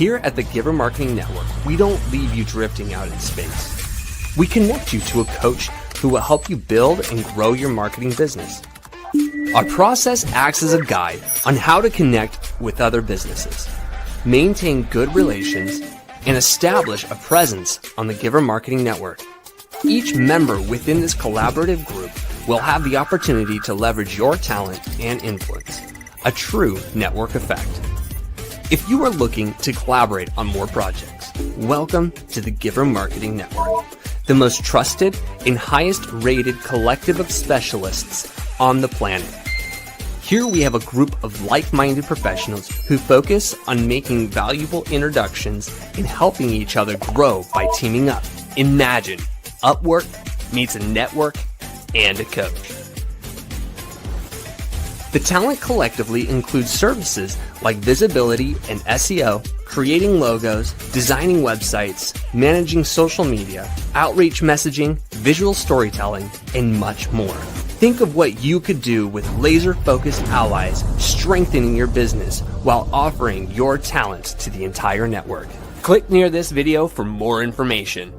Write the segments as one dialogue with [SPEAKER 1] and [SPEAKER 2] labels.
[SPEAKER 1] Here at the Giver Marketing Network, we don't leave you drifting out in space. We connect you to a coach who will help you build and grow your marketing business. Our process acts as a guide on how to connect with other businesses, maintain good relations, and establish a presence on the Giver Marketing Network. Each member within this collaborative group will have the opportunity to leverage your talent and influence, a true network effect. If you are looking to collaborate on more projects, welcome to the Giver Marketing Network, the most trusted and highest rated collective of specialists on the planet. Here we have a group of like-minded professionals who focus on making valuable introductions and helping each other grow by teaming up. Imagine Upwork meets a network and a coach. The talent collectively includes services like visibility and SEO, creating logos, designing websites, managing social media, outreach messaging, visual storytelling, and much more. Think of what you could do with laser-focused allies, strengthening your business while offering your talents to the entire network. Click near this video for more information.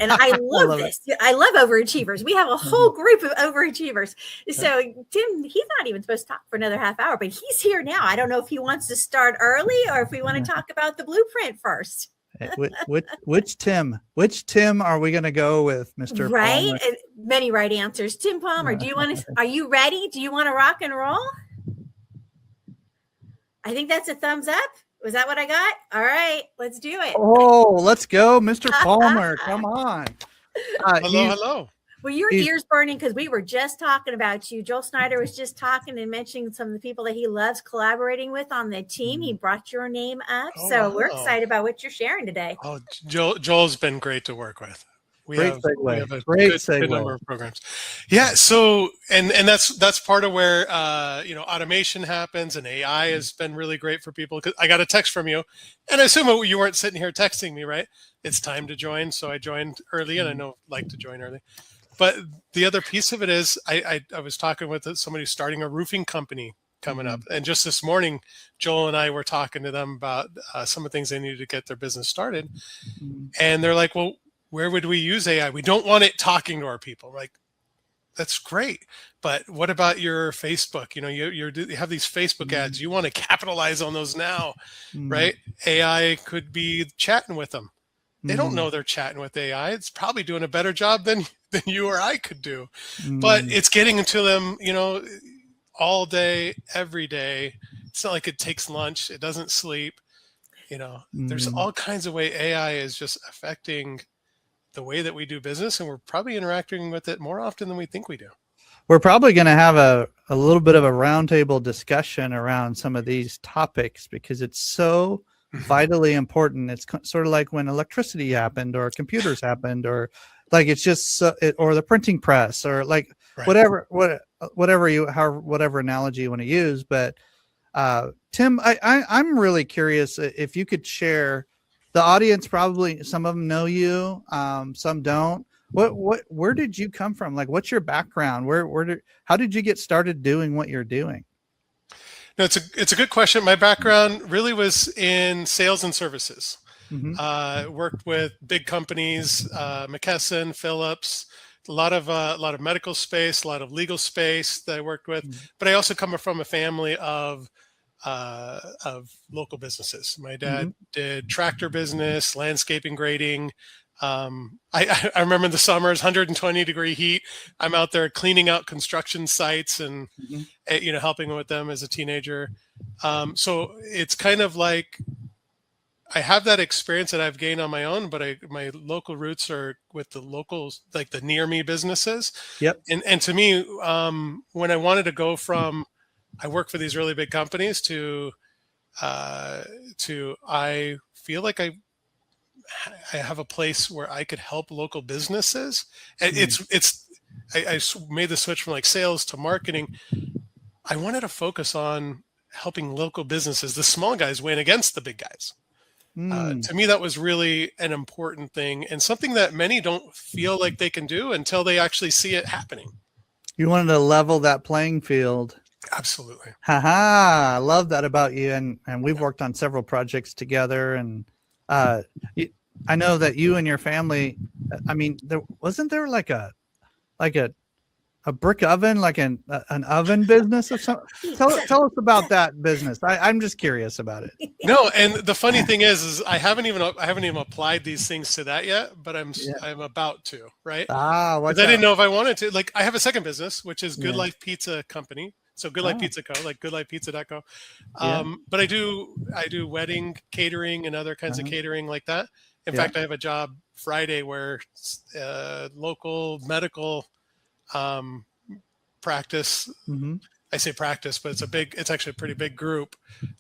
[SPEAKER 2] And I love this. I love overachievers. We have a whole group of overachievers. So Tim, he's not even supposed to talk for another half hour, but he's here now. I don't know if he wants to start early or if we want to talk about the blueprint first.
[SPEAKER 3] Which Tim are we going to go with, Mr.
[SPEAKER 2] Right?
[SPEAKER 3] Palmer?
[SPEAKER 2] Many right answers. Tim Palmer, do you want to, are you ready? Do you want to rock and roll? I think that's a thumbs up. Was that what I got? All right, let's do it.
[SPEAKER 3] Oh, let's go, Mr. Palmer. Come on.
[SPEAKER 4] Hello.
[SPEAKER 2] Well, your ears burning because we were just talking about you. Joel Snyder was just talking and mentioning some of the people that he loves collaborating with on the team. He brought your name up. We're excited about what you're sharing today.
[SPEAKER 4] Oh, Joel's been great to work with. We have a good number of programs. Yeah. So, and that's part of where, automation happens, and AI has been really great for people. Cause I got a text from you, and I assume you weren't sitting here texting me, right? It's time to join. So I joined early, and I like to join early. But the other piece of it is I was talking with somebody who's starting a roofing company coming up. And just this morning, Joel and I were talking to them about some of the things they needed to get their business started. And they're like, well, where would we use AI? We don't want it talking to our people. Like, that's great. But what about your Facebook? You have these Facebook ads. You want to capitalize on those now, right? AI could be chatting with them. They don't know they're chatting with AI. It's probably doing a better job than you or I could do. But it's getting into them, all day, every day. It's not like it takes lunch. It doesn't sleep. There's all kinds of way AI is just affecting the way that we do business, and we're probably interacting with it more often than we think we do.
[SPEAKER 3] We're probably going to have a little bit of a roundtable discussion around some of these topics because it's so vitally important. It's sort of like when electricity happened or computers happened, or like it's just or the printing press, or like whatever analogy you want to use. But Tim, I'm really curious if you could share. The audience, probably some of them know you, some don't. Where did you come from? Like, what's your background? How did you get started doing what you're doing?
[SPEAKER 4] No, it's a good question. My background really was in sales and services. Worked with big companies, McKesson, Phillips, a lot of medical space, a lot of legal space that I worked with. But I also come from a family of local businesses. My dad did tractor business, landscaping, grading. I remember in the summers, 120-degree heat. I'm out there cleaning out construction sites and helping with them as a teenager. So it's kind of like I have that experience that I've gained on my own, but my local roots are with the locals, like the near me businesses.
[SPEAKER 3] Yep.
[SPEAKER 4] And to me, when I wanted to go from I work for these really big companies to I feel like I have a place where I could help local businesses. And I made the switch from like sales to marketing. I wanted to focus on helping local businesses, the small guys, win against the big guys. To me, that was really an important thing and something that many don't feel like they can do until they actually see it happening.
[SPEAKER 3] You wanted to level that playing field.
[SPEAKER 4] Absolutely.
[SPEAKER 3] Haha, I love that about you. And we've worked on several projects together. And I know that you and your family, I mean, wasn't there like a brick oven, like an oven business of some? Tell us about that business. I'm just curious about it.
[SPEAKER 4] No, and the funny thing is I haven't even applied these things to that yet, but I'm about to, right? Because I didn't know if I wanted to. Like, I have a second business, which is Good Life Pizza Company. So Good Life Pizza Co, like goodlifepizza.co. But I do wedding catering and other kinds of catering like that. In fact, I have a job Friday where local medical practice. I say practice, but it's actually a pretty big group.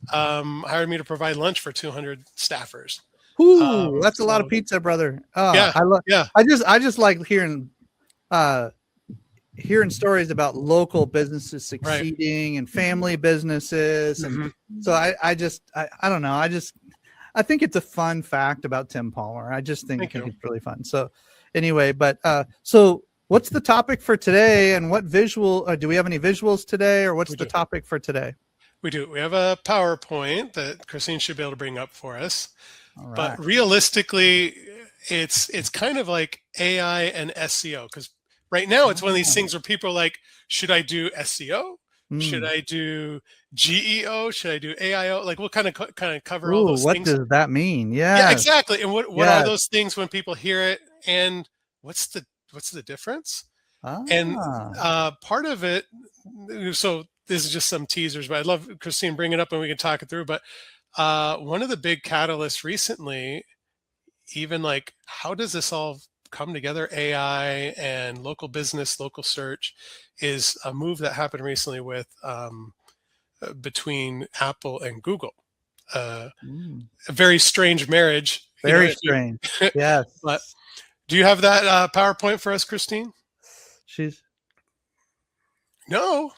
[SPEAKER 4] Hired me to provide lunch for 200 staffers.
[SPEAKER 3] Ooh, that's a lot of pizza, brother.
[SPEAKER 4] Yeah,
[SPEAKER 3] I just like hearing stories about local businesses succeeding and family businesses, and so I don't know. I think it's a fun fact about Tim Palmer. I just think it's really fun. So anyway, but so what's the topic for today, and what visual do we have any visuals today, or what's the topic for today?
[SPEAKER 4] We do. We have a PowerPoint that Christine should be able to bring up for us.
[SPEAKER 3] All right.
[SPEAKER 4] But realistically, it's kind of like AI and SEO, because right now it's one of these things where people are like, should I do SEO? Should I do GEO? Should I do AIO? Like, we'll kind of cover all those things.
[SPEAKER 3] What does that mean?
[SPEAKER 4] Yeah, exactly. And what are those things when people hear it, and what's the difference? And part of it, so this is just some teasers, but I'd love Christine bring it up and we can talk it through. But one of the big catalysts recently, even like, how does this all come together, AI and local business, local search, is a move that happened recently with between Apple and Google. A very strange marriage.
[SPEAKER 3] Very strange. Yes.
[SPEAKER 4] But do you have that PowerPoint for us, Christine? No.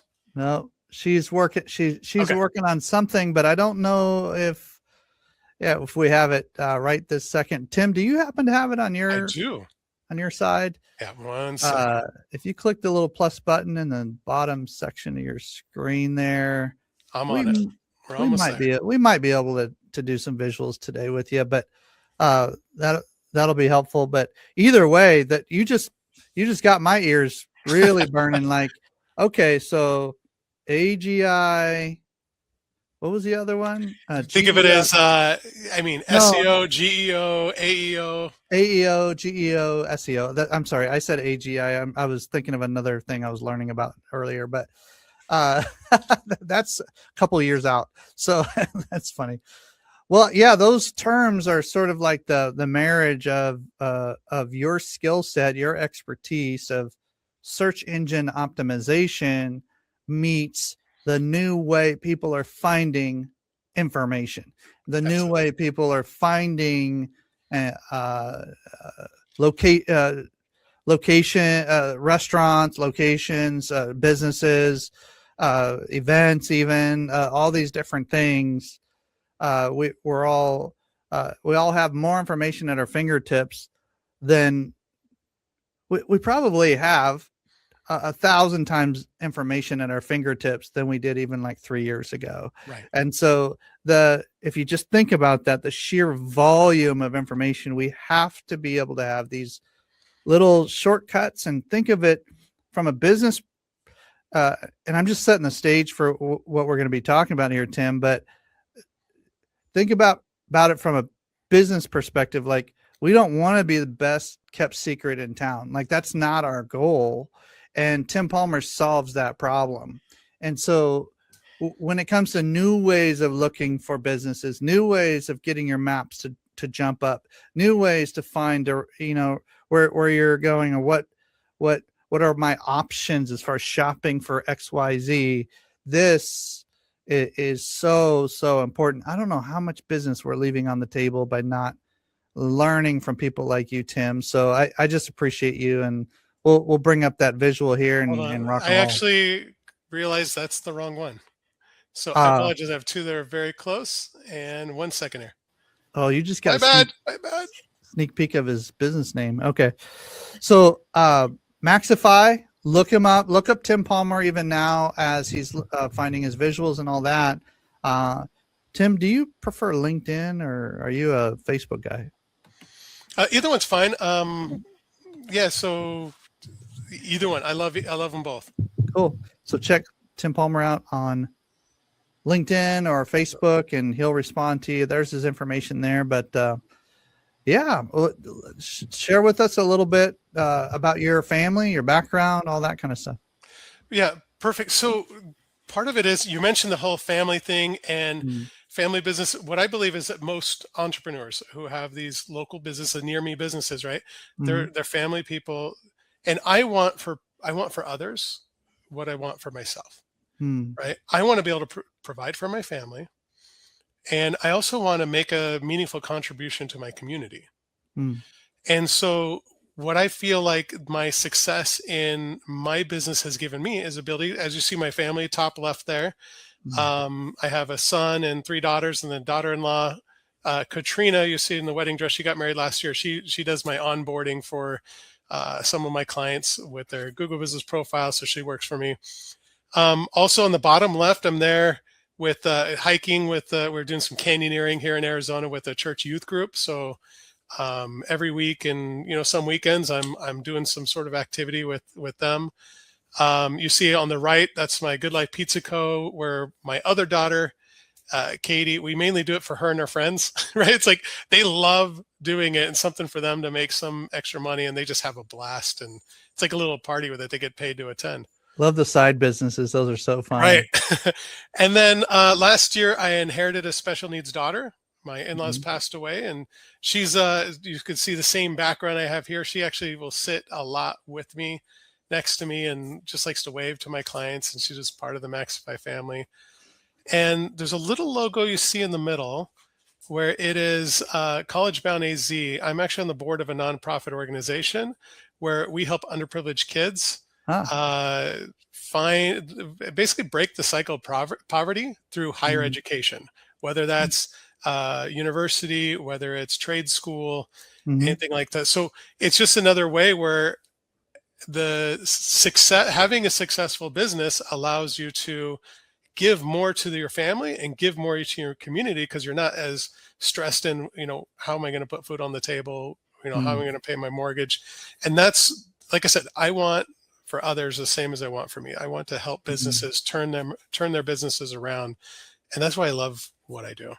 [SPEAKER 3] She's working. She's working on something, but I don't know if we have it right this second. Tim, do you happen to have it on your?
[SPEAKER 4] I do.
[SPEAKER 3] On your side?
[SPEAKER 4] Yeah, one second.
[SPEAKER 3] If you click the little plus button in the bottom section of your screen there,
[SPEAKER 4] I'm on it. We're almost there.
[SPEAKER 3] We might be able to do some visuals today with you, but that'll be helpful. But either way, that you just got my ears really burning. Like, okay, so AGI. What was the other one?
[SPEAKER 4] Think of it as, SEO, GEO, AEO.
[SPEAKER 3] AEO, GEO, SEO. I'm sorry, I said AGI. I was thinking of another thing I was learning about earlier, but that's a couple of years out. So that's funny. Well, yeah, those terms are sort of like the marriage of your skill set, your expertise of search engine optimization meets the new way people are finding information, the new way people are finding location, restaurants, locations, businesses, events, even all these different things. We all have more information at our fingertips than we probably have 1,000 times information at our fingertips than we did even like 3 years ago.
[SPEAKER 4] Right.
[SPEAKER 3] And so if you just think about that, the sheer volume of information, we have to be able to have these little shortcuts and think of it from a business. And I'm just setting the stage for what we're going to be talking about here, Tim, but think about it from a business perspective. Like, we don't want to be the best kept secret in town. Like, that's not our goal. And Tim Palmer solves that problem. And so when it comes to new ways of looking for businesses, new ways of getting your maps to jump up, new ways to find, where you're going, or what are my options as far as shopping for XYZ, this is so important. I don't know how much business we're leaving on the table by not learning from people like you, Tim. So I just appreciate you, and we'll bring up that visual here and rock and roll.
[SPEAKER 4] I actually realized that's the wrong one. So I apologize. I have two that are very close, and 1 second here.
[SPEAKER 3] Oh, you just got
[SPEAKER 4] my bad.
[SPEAKER 3] Sneak peek of his business name. Okay. So Maxify look him up. Look up Tim Palmer even now as he's finding his visuals and all that. Tim, do you prefer LinkedIn or are you a Facebook guy?
[SPEAKER 4] Either one's fine. Yeah, so either one. I love them both.
[SPEAKER 3] Cool. So check Tim Palmer out on LinkedIn or Facebook, and he'll respond to you. There's his information there. But yeah, share with us a little bit about your family, your background, all that kind of stuff.
[SPEAKER 4] Yeah, perfect. So part of it is you mentioned the whole family thing and family business. What I believe is that most entrepreneurs who have these local businesses, near me businesses, right? They're family people, and I want for others what I want for myself. Right? I want to be able to provide for my family, and I also want to make a meaningful contribution to my community. And so what I feel like my success in my business has given me is ability, as you see my family top left there. I have a son and 3 daughters, and then daughter-in-law, Katrina, you see in the wedding dress, she got married last year. She does my onboarding for some of my clients with their Google business profile. So she works for me. Also on the bottom left, I'm there with hiking with, we're doing some canyoneering here in Arizona with a church youth group. So every week and, some weekends I'm doing some sort of activity with them. You see on the right, that's my Good Life Pizza Co., where my other daughter, Katie, we mainly do it for her and her friends, right? It's like they love doing it and something for them to make some extra money, and they just have a blast. And it's like a little party with it. They get paid to attend.
[SPEAKER 3] Love the side businesses. Those are so fun.
[SPEAKER 4] Right. And then last year I inherited a special needs daughter. My in-laws passed away, and she's, you could see the same background I have here. She actually will sit a lot with me, next to me, and just likes to wave to my clients. And she's just part of the Maxify family. And there's a little logo you see in the middle where it is College Bound AZ. I'm actually on the board of a nonprofit organization where we help underprivileged kids basically break the cycle of poverty through higher education, whether that's university, whether it's trade school, anything like that. So it's just another way where having a successful business allows you to give more to your family and give more to your community, because you're not as stressed in, how am I going to put food on the table? How am I going to pay my mortgage? And that's, like I said, I want for others the same as I want for me. I want to help businesses turn their businesses around. And that's why I love what I do.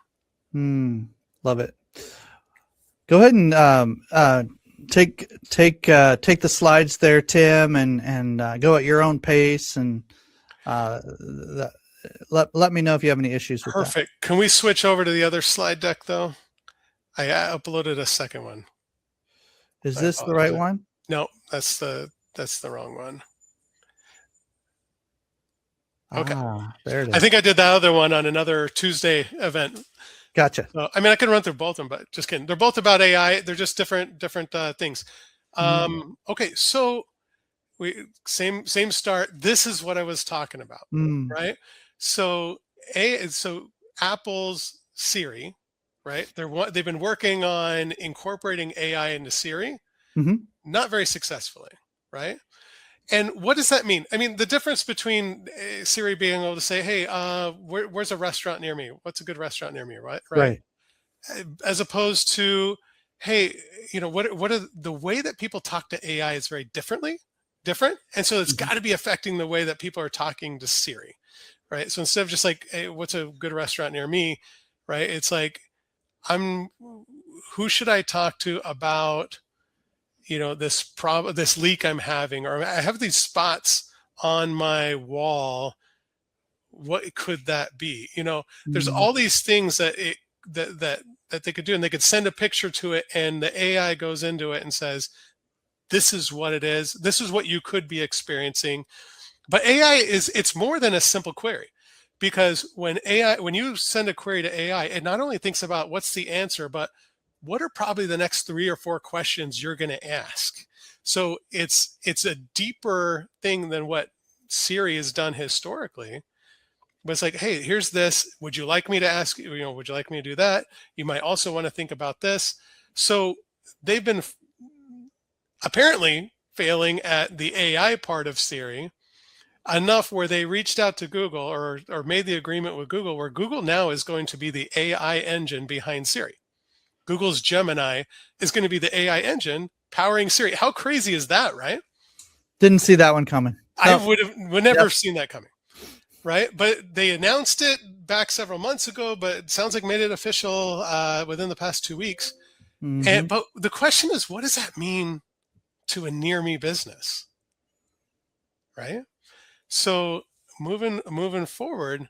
[SPEAKER 3] Love it. Go ahead and take the slides there, Tim, and go at your own pace, and let me know if you have any issues with
[SPEAKER 4] Perfect. That. Can we switch over to the other slide deck though? I uploaded a second one.
[SPEAKER 3] Is this the right one?
[SPEAKER 4] No, that's the wrong one. Okay.
[SPEAKER 3] There it is.
[SPEAKER 4] I think I did the other one on another Tuesday event.
[SPEAKER 3] Gotcha.
[SPEAKER 4] So, I can run through both of them, but just kidding. They're both about AI. They're just different things. Okay. So same start. This is what I was talking about, right? So Apple's Siri, right? They've been working on incorporating AI into Siri, not very successfully, right? And what does that mean? The difference between Siri being able to say, "Hey, where's a restaurant near me? What's a good restaurant near me?" Right. As opposed to, "Hey, what are the way that people talk to AI is very different, and so it's got to be affecting the way that people are talking to Siri, right?" So instead of just like, "Hey, what's a good restaurant near me?" right? It's like, who should I talk to about this leak I'm having, or I have these spots on my wall. What could that be? There's all these things that they could do, and they could send a picture to it, and the AI goes into it and says, "This is what it is. This is what you could be experiencing." But AI it's more than a simple query, because when you send a query to AI, it not only thinks about what's the answer, but what are probably the next 3 or 4 questions you're going to ask. So it's a deeper thing than what Siri has done historically. But it's like, "Hey, here's this. Would you like me to ask, would you like me to do that? You might also want to think about this." So they've been apparently failing at the AI part of Siri enough where they reached out to Google or made the agreement with Google, where Google now is going to be the AI engine behind Siri. Google's Gemini is going to be the AI engine powering Siri. How crazy is that, right?
[SPEAKER 3] Didn't see that one coming.
[SPEAKER 4] I would never have seen that coming, right? But they announced it back several months ago, but it sounds like made it official within the past 2 weeks.
[SPEAKER 3] Mm-hmm.
[SPEAKER 4] But the question is, what does that mean to a near me business, right? So moving forward,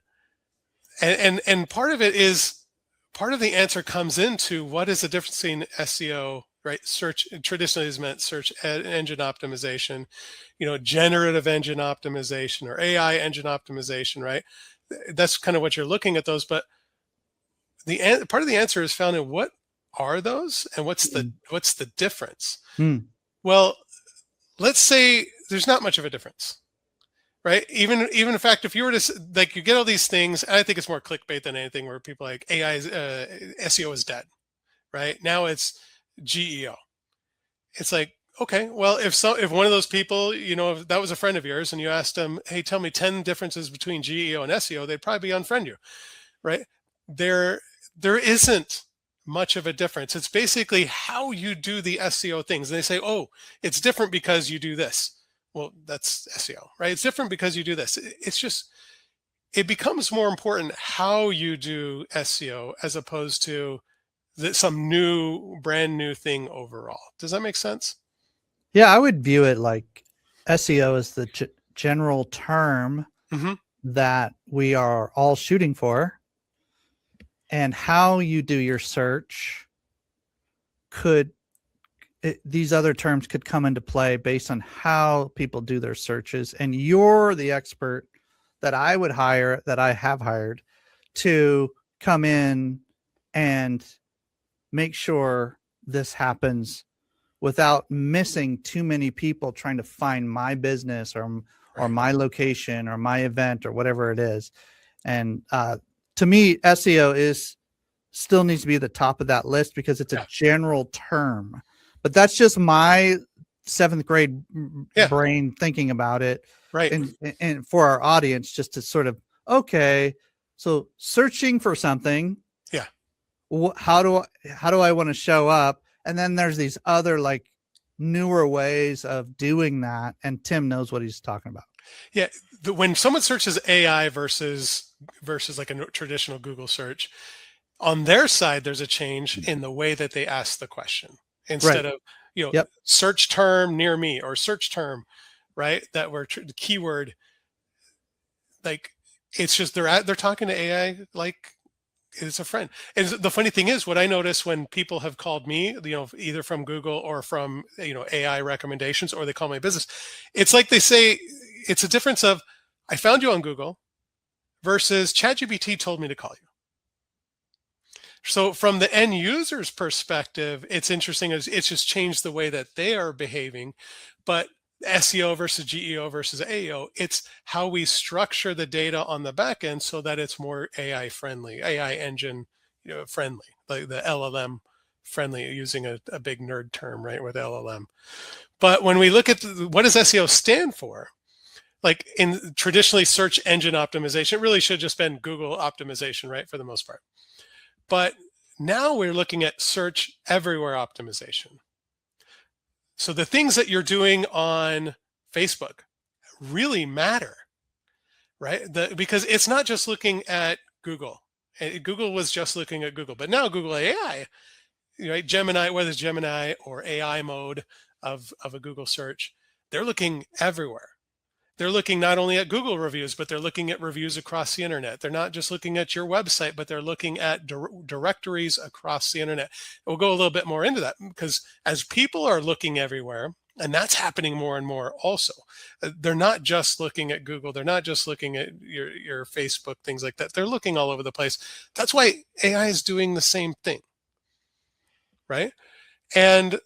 [SPEAKER 4] and part of it is, part of the answer comes into what is the difference between SEO, right? Search traditionally has meant search engine optimization, generative engine optimization or AI engine optimization, right? That's kind of what you're looking at those. But the part of the answer is found in what are those and what's the difference? Well, let's say there's not much of a difference. Right. Even in fact, if you were to you get all these things, and I think it's more clickbait than anything, where people like AI SEO is dead. Right now, it's GEO. It's like, okay, well, if one of those people, if that was a friend of yours, and you asked them, hey, tell me 10 differences between GEO and SEO, they'd probably unfriend you. Right? There isn't much of a difference. It's basically how you do the SEO things. And they say, oh, it's different because you do this. Well, that's SEO, right? It's different because you do this. It's just, it becomes more important how you do SEO as opposed to some brand new thing overall. Does that make sense?
[SPEAKER 3] Yeah, I would view it like SEO is the general term that we are all shooting for. And how you do your search these other terms could come into play based on how people do their searches. And you're the expert that I would hire, that I have hired, to come in and make sure this happens without missing too many people trying to find my business or my location or my event or whatever it is. And to me, SEO still needs to be at the top of that list because it's a general term. But that's just my 7th grade brain thinking about it.
[SPEAKER 4] Right.
[SPEAKER 3] And for our audience, just to sort of, okay, so searching for something.
[SPEAKER 4] Yeah.
[SPEAKER 3] How do I want to show up? And then there's these other newer ways of doing that. And Tim knows what he's talking about.
[SPEAKER 4] Yeah. When someone searches AI versus like a traditional Google search, on their side, there's a change in the way that they ask the question. Instead of, search term near me or search term, right? That were the keyword. Like, it's just they're talking to AI like it's a friend. And the funny thing is, what I notice when people have called me, either from Google or from AI recommendations, or they call my business, it's like they say it's a difference of, I found you on Google versus ChatGPT told me to call you. So from the end user's perspective, it's interesting. It's just changed the way that they are behaving. But SEO versus GEO versus AEO, it's how we structure the data on the back end so that it's more AI friendly, AI engine friendly, like the LLM friendly, using a big nerd term, right, with LLM. But when we look at what does SEO stand for, like in traditionally search engine optimization, it really should have just been Google optimization, right, for the most part. But now we're looking at search everywhere optimization. So the things that you're doing on Facebook really matter, right? Because it's not just looking at Google. Google was just looking at Google, but now Google AI, right? Gemini, whether it's Gemini or AI mode of a Google search, they're looking everywhere. They're looking not only at Google reviews, but they're looking at reviews across the internet. They're not just looking at your website, but they're looking at directories across the internet. We'll go a little bit more into that, because as people are looking everywhere, and that's happening more and more also, they're not just looking at Google. They're not just looking at your Facebook, things like that. They're looking all over the place. That's why AI is doing the same thing, right? And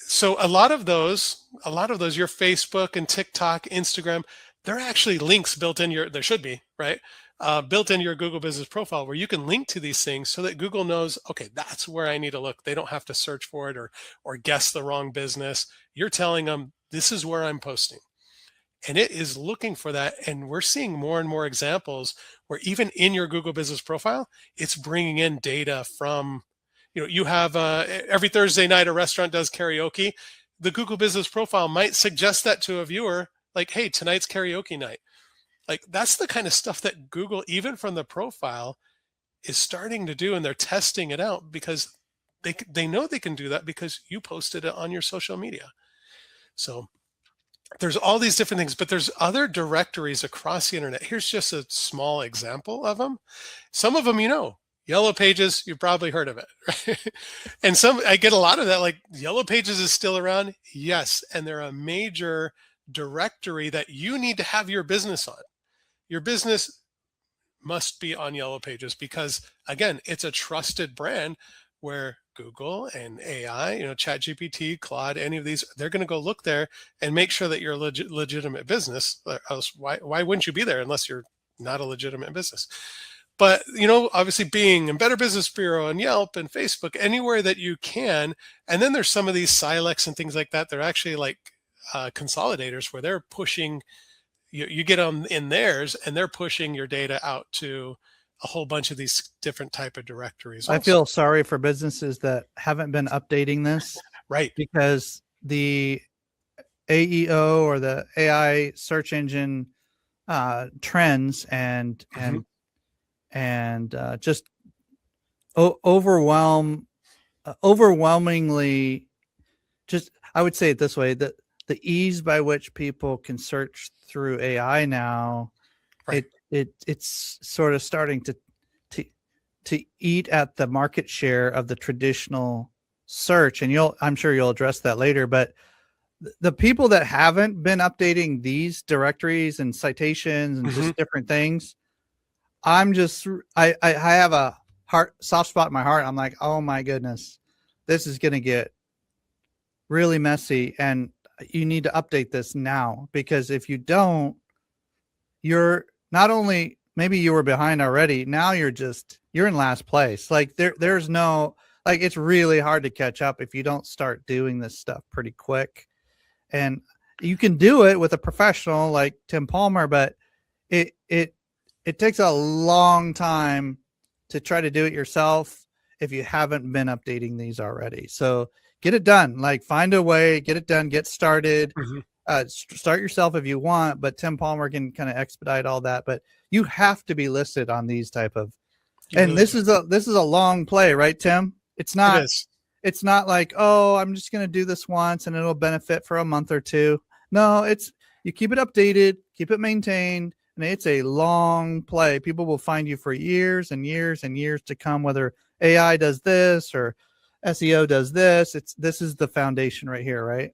[SPEAKER 4] so a lot of those, your Facebook and TikTok, Instagram, they're actually links built in there should be, right? Built in your Google business profile, where you can link to these things so that Google knows, okay, that's where I need to look. They don't have to search for it or guess the wrong business. You're telling them this is where I'm posting. And it is looking for that. And we're seeing more and more examples where even in your Google business profile, it's bringing in data from, you have every Thursday night, a restaurant does karaoke. The Google business profile might suggest that to a viewer, like, hey, tonight's karaoke night. Like, that's the kind of stuff that Google, even from the profile, is starting to do. And they're testing it out because they know they can do that because you posted it on your social media. So there's all these different things, but there's other directories across the internet. Here's just a small example of them. Some of them, Yellow Pages, you've probably heard of it. Right? And I get a lot of that, like, Yellow Pages is still around. Yes. And they're a major directory that you need to have your business on. Your business must be on Yellow Pages because, again, it's a trusted brand where Google and AI, ChatGPT, Claude, any of these, they're going to go look there and make sure that you're a legitimate business. Else, why wouldn't you be there unless you're not a legitimate business? But, obviously Bing and Better Business Bureau and Yelp and Facebook, anywhere that you can. And then there's some of these Silex and things like that. They're actually like consolidators where they're pushing, you get on in theirs and they're pushing your data out to a whole bunch of these different type of directories. Also.
[SPEAKER 3] I feel sorry for businesses that haven't been updating this.
[SPEAKER 4] Right.
[SPEAKER 3] Because the AEO or the AI search engine trends and just overwhelmingly, just, I would say it this way, that the ease by which people can search through AI now, right. It's sort of starting to eat at the market share of the traditional search. And I'm sure you'll address that later, but the people that haven't been updating these directories and citations and just different things, I have a soft spot in my heart. I'm like, oh my goodness, this is going to get really messy. And you need to update this now, because if you don't, you're not only, maybe you were behind already. Now you're in last place. Like there's no, like, it's really hard to catch up if you don't start doing this stuff pretty quick. And you can do it with a professional like Tim Palmer, but it takes a long time to try to do it yourself if you haven't been updating these already. So get it done. Like, find a way, get it done, get started. Start yourself if you want, but Tim Palmer can kind of expedite all that. But you have to be listed on these type of, and this is a long play, right, Tim? It's not like, oh, I'm just going to do this once and it'll benefit for a month or two. No, you keep it updated, keep it maintained, and it's a long play. People will find you for years and years and years to come, whether AI does this or SEO does this. This is the foundation right here, right?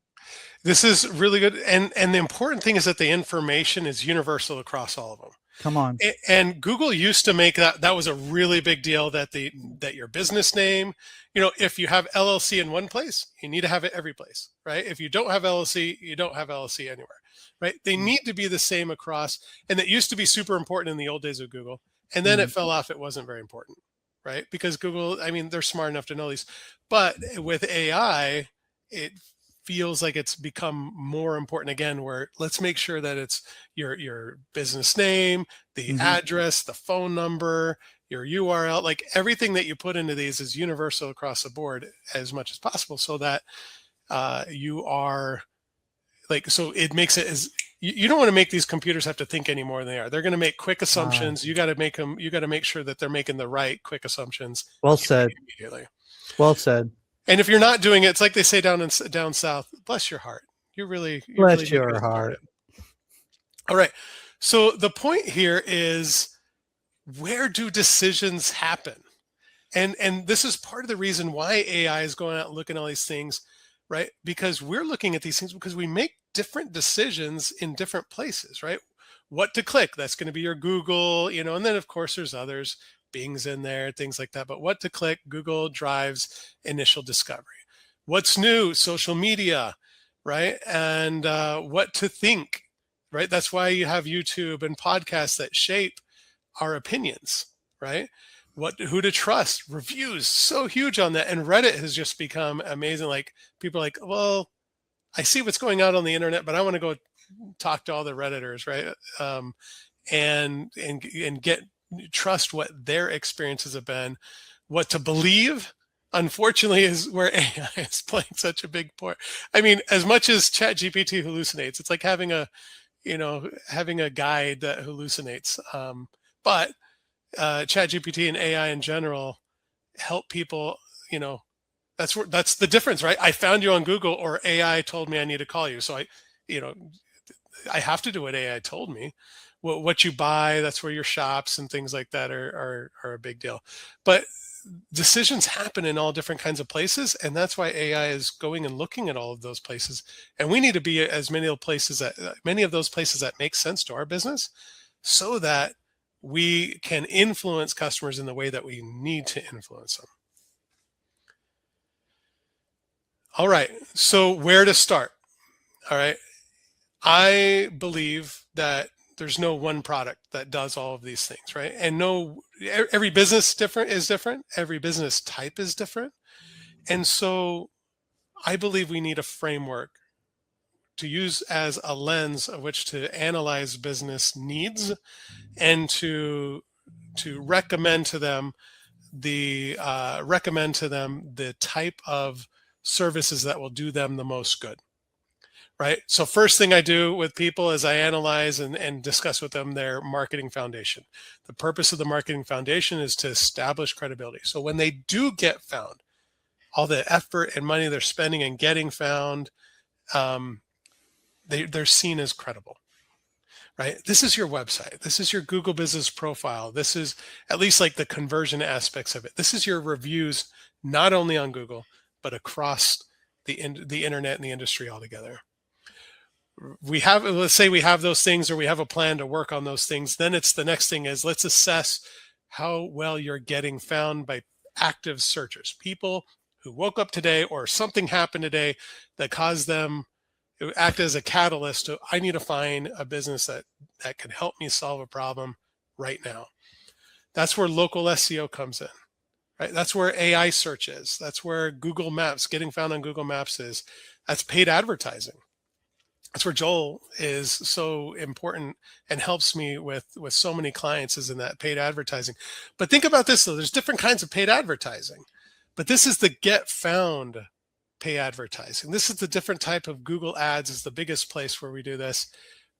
[SPEAKER 4] This is really good. And the important thing is that the information is universal across all of them.
[SPEAKER 3] Come on.
[SPEAKER 4] And Google used to make that was a really big deal, that your business name, if you have LLC in one place, you need to have it every place, right? If you don't have LLC, you don't have LLC anywhere, right? They need to be the same across. And that used to be super important in the old days of Google. And then it fell off. It wasn't very important, right? Because Google, they're smart enough to know these. But with AI, it feels like it's become more important again, where let's make sure that it's your business name, the address, the phone number, your URL, like everything that you put into these is universal across the board as much as possible, so that you are like, so it makes it as, you don't want to make these computers have to think any more than they are. They're going to make quick assumptions. You got to make sure that they're making the right quick assumptions.
[SPEAKER 3] Well said.
[SPEAKER 4] Immediately.
[SPEAKER 3] Well said.
[SPEAKER 4] And if you're not doing it, it's like they say down south, bless your heart.
[SPEAKER 3] Bless your heart.
[SPEAKER 4] All right. So the point here is, where do decisions happen? And this is part of the reason why AI is going out and looking at all these things, right? Because we're looking at these things because we make different decisions in different places, right? What to click, that's going to be your Google, and then of course there's others. Bing's in there, things like that. But what to click, Google drives initial discovery. What's new, social media, right? And what to think, right? That's why you have YouTube and podcasts that shape our opinions, right? Who to trust, reviews, so huge on that. And Reddit has just become amazing. Like, people are like, well, I see what's going on the internet, but I want to go talk to all the Redditors, right? And get trust what their experiences have been. What to believe, unfortunately, is where AI is playing such a big part. I mean, as much as ChatGPT hallucinates, it's like having a guide that hallucinates. But ChatGPT and AI in general help people. That's the difference, right? I found you on Google, or AI told me I need to call you. So I have to do what AI told me. What you buy, that's where your shops and things like that are a big deal. But decisions happen in all different kinds of places, and that's why AI is going and looking at all of those places. And we need to be as many of those places that make sense to our business, so that we can influence customers in the way that we need to influence them. All right, so where to start? All right, I believe that there's no one product that does all of these things, right? And every business is different. Every business type is different. And so I believe we need a framework to use as a lens of which to analyze business needs, and to recommend to them the type of services that will do them the most good. Right. So first thing I do with people is I analyze and discuss with them their marketing foundation. The purpose of the marketing foundation is to establish credibility. So when they do get found, all the effort and money they're spending in getting found, they're seen as credible. Right. This is your website. This is your Google business profile. This is at least like the conversion aspects of it. This is your reviews, not only on Google, but across the internet and the industry altogether. Let's say we have those things, or we have a plan to work on those things. Then the next thing is, let's assess how well you're getting found by active searchers, people who woke up today or something happened today that caused them to act as a catalyst to, I need to find a business that can help me solve a problem right now. That's where local SEO comes in, right? That's where AI search is. That's where Google Maps, getting found on Google Maps is. That's paid advertising. That's where Joel is so important and helps me with so many clients, is in that paid advertising. But think about this though, there's different kinds of paid advertising, but this is the get found pay advertising. This is the different type of Google ads is the biggest place where we do this,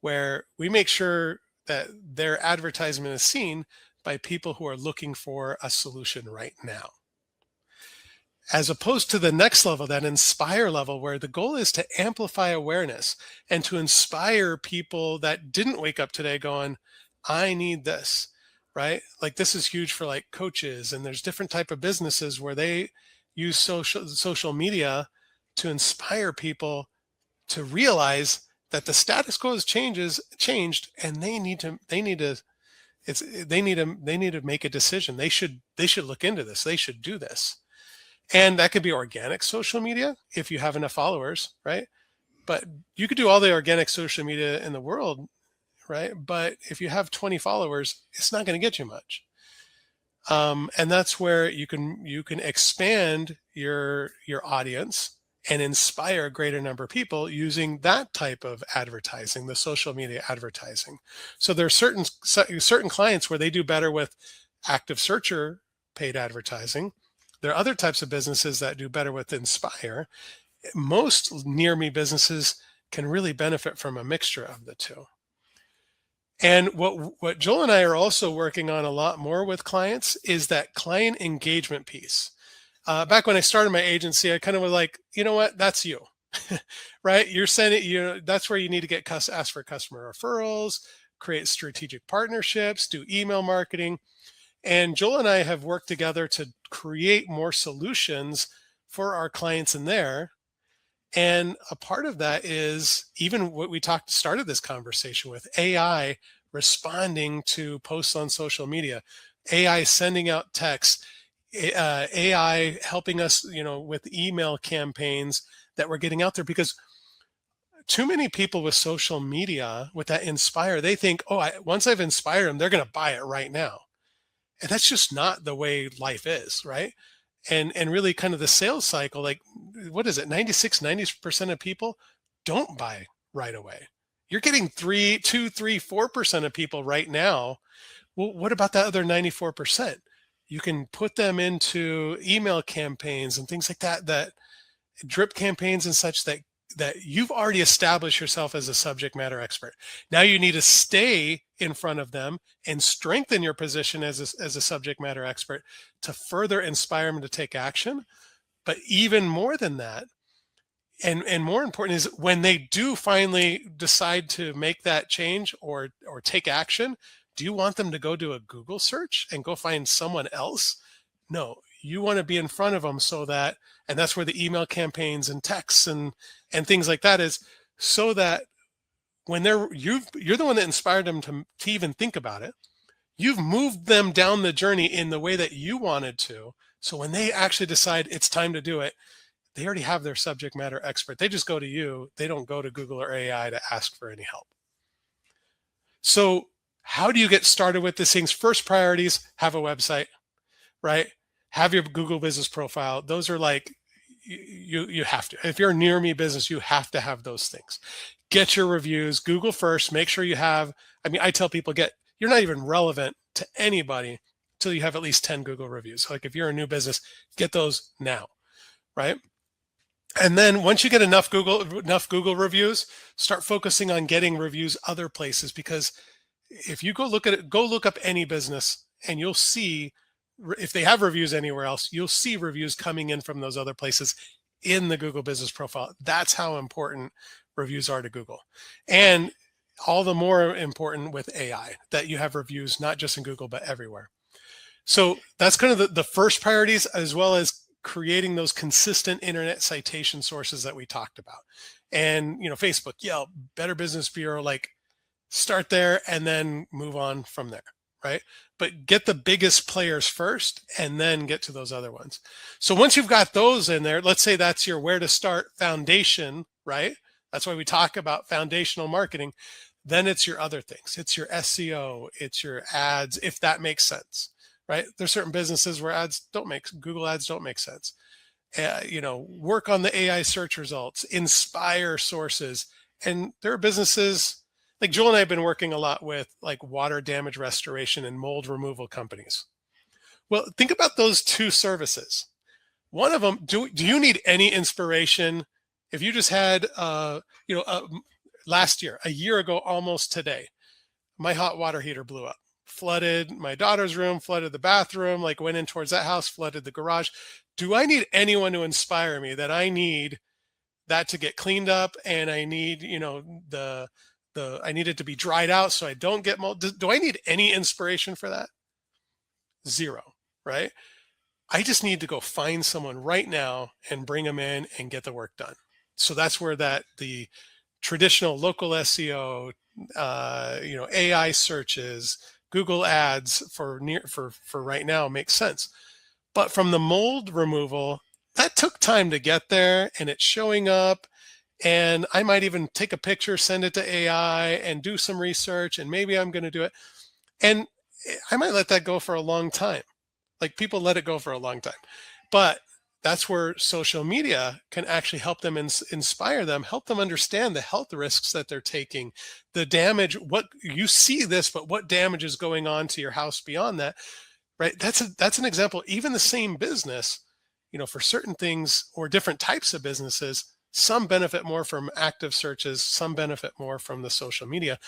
[SPEAKER 4] where we make sure that their advertisement is seen by people who are looking for a solution right now. As opposed to the next level, that inspire level, where the goal is to amplify awareness and to inspire people that didn't wake up today going, I need this, right? Like this is huge for like coaches, and there's different type of businesses where they use social media to inspire people to realize that the status quo has changed, and they need to make a decision. They should look into this. They should do this. And that could be organic social media if you have enough followers, right? But you could do all the organic social media in the world, right? But if you have 20 followers, it's not going to get you much. And that's where you can expand your audience and inspire a greater number of people using that type of advertising, the social media advertising. So there are certain clients where they do better with active searcher paid advertising. There are other types of businesses that do better with Inspire. Most near me businesses can really benefit from a mixture of the two. And what Joel and I are also working on a lot more with clients is that client engagement piece. Back when I started my agency, I kind of was like, you know what, that's you, right? You're sending, that's where you need to ask for customer referrals, create strategic partnerships, do email marketing. And Joel and I have worked together to create more solutions for our clients in there. And a part of that is even what we started this conversation with, AI responding to posts on social media, AI sending out texts, AI helping us, with email campaigns that we're getting out there. Because too many people with social media, with that Inspire, they think, once I've inspired them, they're going to buy it right now. And that's just not the way life is, right? And really kind of the sales cycle, like, what is it? 90% of people don't buy right away. You're getting 2, 3, 4% of people right now. Well, what about that other 94%? You can put them into email campaigns and things like that, that drip campaigns and such, that you've already established yourself as a subject matter expert. Now you need to stay in front of them and strengthen your position as a subject matter expert to further inspire them to take action. But even more than that, and more important, is when they do finally decide to make that change or take action, do you want them to go do a Google search and go find someone else? No, you want to be in front of them so that, and that's where the email campaigns and texts and things like that is, so that when you're the one that inspired them to even think about it. You've moved them down the journey in the way that you wanted to. So when they actually decide it's time to do it, they already have their subject matter expert. They just go to you. They don't go to Google or AI to ask for any help. So how do you get started with these things? First priorities: have a website, right? Have your Google business profile. Those are like, you have to. If you're a near me business, you have to have those things. Get your reviews. Google first. Make sure you have, I tell people, you're not even relevant to anybody until you have at least 10 Google reviews. Like if you're a new business, get those now, right? And then once you get enough Google reviews, start focusing on getting reviews other places. Because if you go look up any business, and you'll see, if they have reviews anywhere else, you'll see reviews coming in from those other places in the Google business profile. That's how important reviews are to Google. And all the more important with AI, that you have reviews, not just in Google, but everywhere. So that's kind of the first priorities, as well as creating those consistent internet citation sources that we talked about. And, Facebook, Yelp, Better Business Bureau, like start there and then move on from there, right? But get the biggest players first and then get to those other ones. So once you've got those in there, let's say that's your where to start foundation, right? That's why we talk about foundational marketing. Then it's your other things. It's your SEO, it's your ads, if that makes sense, right? There's certain businesses where Google ads don't make sense. Work on the AI search results, inspire sources. And there are businesses, like Joel and I have been working a lot with like water damage restoration and mold removal companies. Well, think about those two services. One of them, do you need any inspiration? If you just had, last year, a year ago, almost today, my hot water heater blew up, flooded my daughter's room, flooded the bathroom, like went in towards that house, flooded the garage. Do I need anyone to inspire me that I need that to get cleaned up, and I need, I need it to be dried out so I don't get mold? Do I need any inspiration for that? Zero, right? I just need to go find someone right now and bring them in and get the work done. So that's where the traditional local SEO, AI searches, Google ads for right now makes sense. But from the mold removal, that took time to get there, and it's showing up. And I might even take a picture, send it to AI, and do some research, and maybe I'm going to do it. And I might let that go for a long time. Like people let it go for a long time. But that's where social media can actually help them inspire them, help them understand the health risks that they're taking, the damage, what you see this, but what damage is going on to your house beyond that, right? That's an example. Even the same business, for certain things or different types of businesses, some benefit more from active searches, some benefit more from the social media.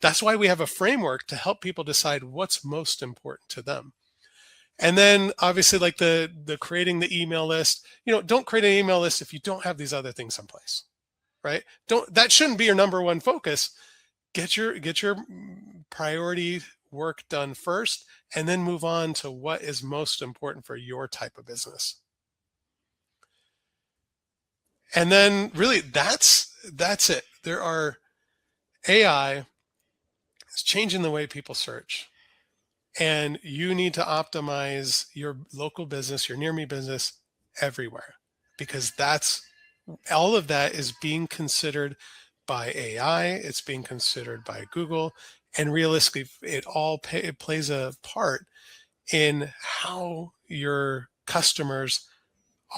[SPEAKER 4] That's why we have a framework to help people decide what's most important to them. And then obviously like the creating the email list, don't create an email list if you don't have these other things in place, right? That shouldn't be your number one focus. Get your priority work done first, and then move on to what is most important for your type of business. And then really that's it. AI is changing the way people search. And you need to optimize your local business, your near me business everywhere, because all of that is being considered by AI. It's being considered by Google, and realistically, it plays a part in how your customers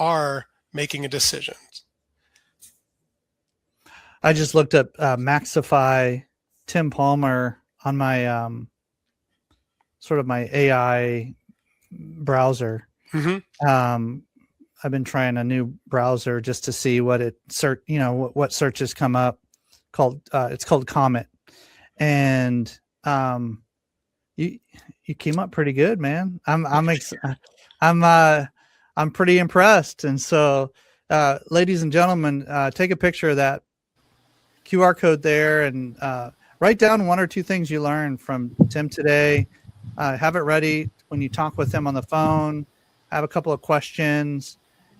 [SPEAKER 4] are making a decision.
[SPEAKER 3] I just looked up Maxify Tim Palmer on my sort of my AI browser. I've been trying a new browser just to see what it search, what searches come up. It's called Comet, and you came up pretty good, man. I'm pretty impressed, and so ladies and gentlemen, take a picture of that QR code there and write down one or two things you learned from Tim today. Have it ready when you talk with him on the phone. Have a couple of questions,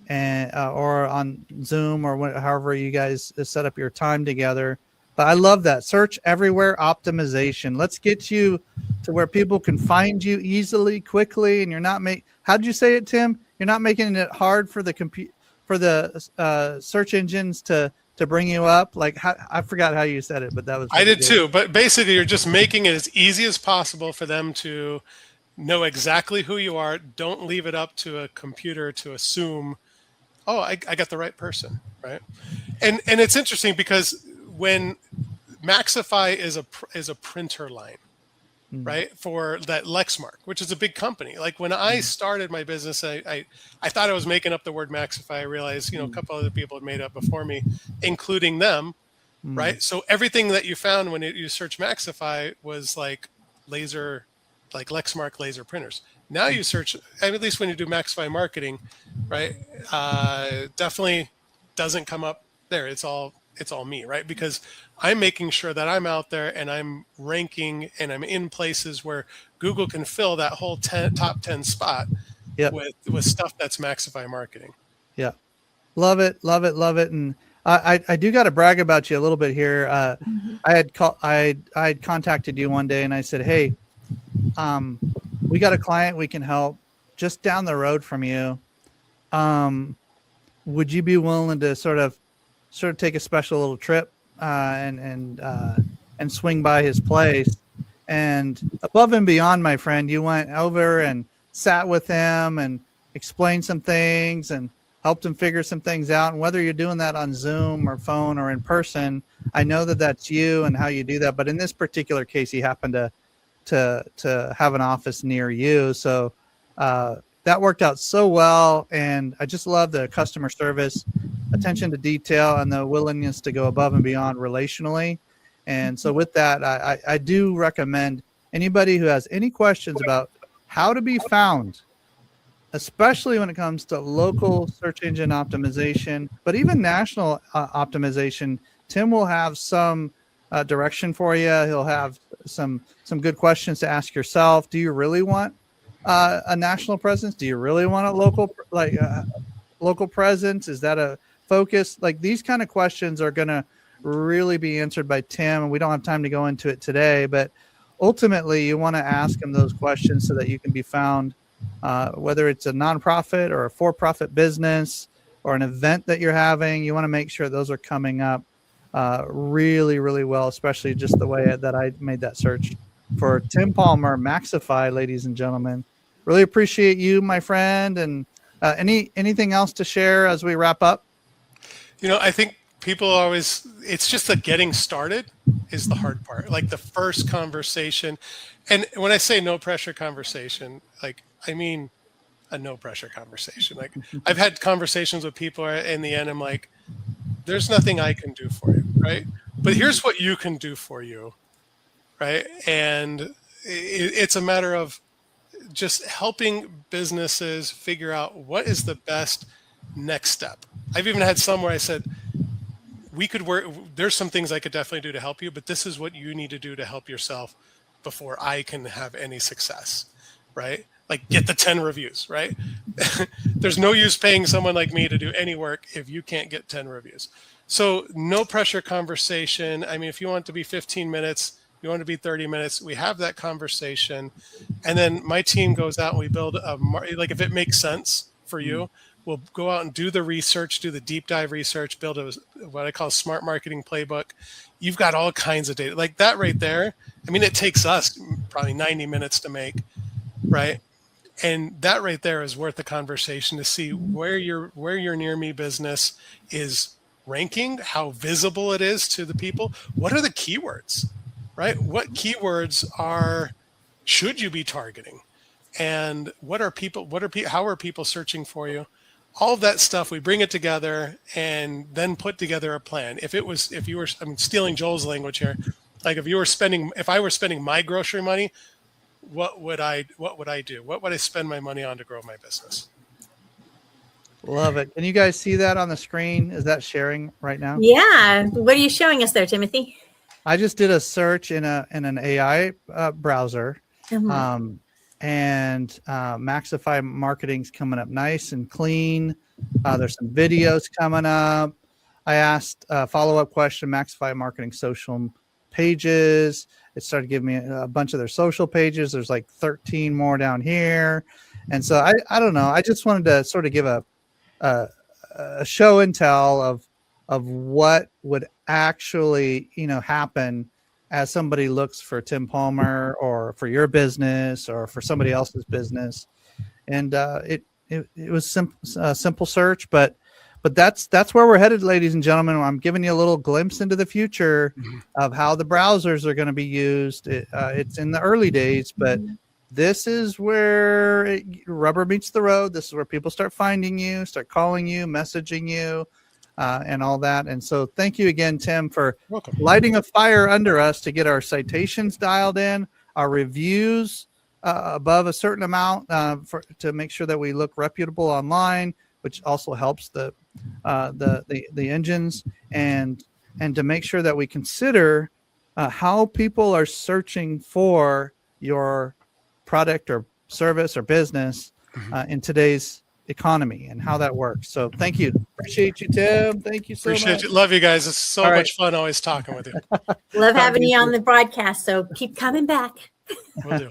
[SPEAKER 3] and or on Zoom or however you guys set up your time together. But I love that search everywhere optimization. Let's get you to where people can find you easily, quickly, and you're not how'd you say it, Tim? You're not making it hard for the search engines to bring you up. I forgot how you said it, but that was
[SPEAKER 4] I did
[SPEAKER 3] good.
[SPEAKER 4] too. But basically, you're just making it as easy as possible for them to know exactly who you are. Don't leave it up to a computer to assume, oh, I got the right person, right? And it's interesting because when Maxify is a printer line, right, for that Lexmark, which is a big company. Like when I started my business, I thought I was making up the word Maxify. I realized, a couple other people had made it up before me, including them, right? So everything that you found when you search Maxify was like Lexmark laser printers. Now you search, at least when you do Maxify Marketing, right? Definitely doesn't come up there. It's all me, right? Because I'm making sure that I'm out there and I'm ranking and I'm in places where Google can fill that whole top 10 spot with stuff that's Maxify Marketing.
[SPEAKER 3] Yeah. Love it. And I do got to brag about you a little bit here. I had contacted you one day and I said, hey, we got a client we can help just down the road from you. Would you be willing to sort of take a special little trip and swing by his place? And above and beyond, my friend, you went over and sat with him and explained some things and helped him figure some things out. And whether you're doing that on Zoom or phone or in person, I know that that's you and how you do that. But in this particular case, he happened to have an office near you. So that worked out so well. And I just love the customer service, attention to detail, and the willingness to go above and beyond relationally. And so with that, I do recommend anybody who has any questions about how to be found, especially when it comes to local search engine optimization, but even national optimization. Tim will have some direction for you. He'll have some good questions to ask yourself. Do you really want a national presence? Do you really want a local presence? Is that a focus? Like these kind of questions are going to really be answered by Tim, and we don't have time to go into it today, but ultimately you want to ask him those questions so that you can be found, whether it's a nonprofit or a for-profit business or an event that you're having. You want to make sure those are coming up really, really well, especially just the way that I made that search for Tim Palmer, Maxify, ladies and gentlemen. Really appreciate you, my friend. And anything else to share as we wrap up?
[SPEAKER 4] I think people always, it's just the getting started is the hard part. Like the first conversation. And when I say no pressure conversation, I mean a no pressure conversation. Like I've had conversations with people in the end, I'm like, there's nothing I can do for you, right? But here's what you can do for you, right? And it's a matter of just helping businesses figure out what is the best next step. I've even had some where I said, we could work, there's some things I could definitely do to help you, but this is what you need to do to help yourself before I can have any success, right? Like get the 10 reviews, right? There's no use paying someone like me to do any work if you can't get 10 reviews. So no pressure conversation. I mean, if you want to be 15 minutes, you want to be 30 minutes, we have that conversation. And then my team goes out and we build if it makes sense for you, we'll go out and do the research, do the deep dive research, build what I call smart marketing playbook. You've got all kinds of data like that right there. I mean, it takes us probably 90 minutes to make, right? And that right there is worth the conversation to see where your near me business is ranking, how visible it is to the people. What are the keywords, right? What keywords should you be targeting? And how are people searching for you? All of that stuff, we bring it together and then put together a plan. If you were, I'm stealing Joel's language here. Like if I were spending my grocery money, what would I do? What would I spend my money on to grow my business?
[SPEAKER 3] Love it. Can you guys see that on the screen? Is that sharing right now?
[SPEAKER 2] Yeah. What are you showing us there, Timothy?
[SPEAKER 3] I just did a search in an AI browser.
[SPEAKER 2] Mm-hmm.
[SPEAKER 3] And Maxify Marketing's coming up nice and clean. There's some videos coming up. I asked a follow-up question, Maxify Marketing social pages. It started giving me a bunch of their social pages. There's like 13 more down here. And so I don't know. I just wanted to sort of give a show and tell of what would actually, happen as somebody looks for Tim Palmer or for your business or for somebody else's business. And it was a simple search, but that's where we're headed, ladies and gentlemen. I'm giving you a little glimpse into the future of how the browsers are going to be used. It's in the early days, but this is where rubber meets the road. This is where people start finding you, start calling you, messaging you, and all that. And so thank you again, Tim, for lighting a fire under us to get our citations dialed in, our reviews above a certain amount to make sure that we look reputable online, which also helps the engines, and to make sure that we consider how people are searching for your product or service or business in today's economy and how that works. So thank you. Appreciate you, Tim. Thank you so much.
[SPEAKER 4] Appreciate you. Love you guys. It's so much fun always talking with you.
[SPEAKER 2] Love having you on the broadcast. So keep coming back.
[SPEAKER 4] Will do.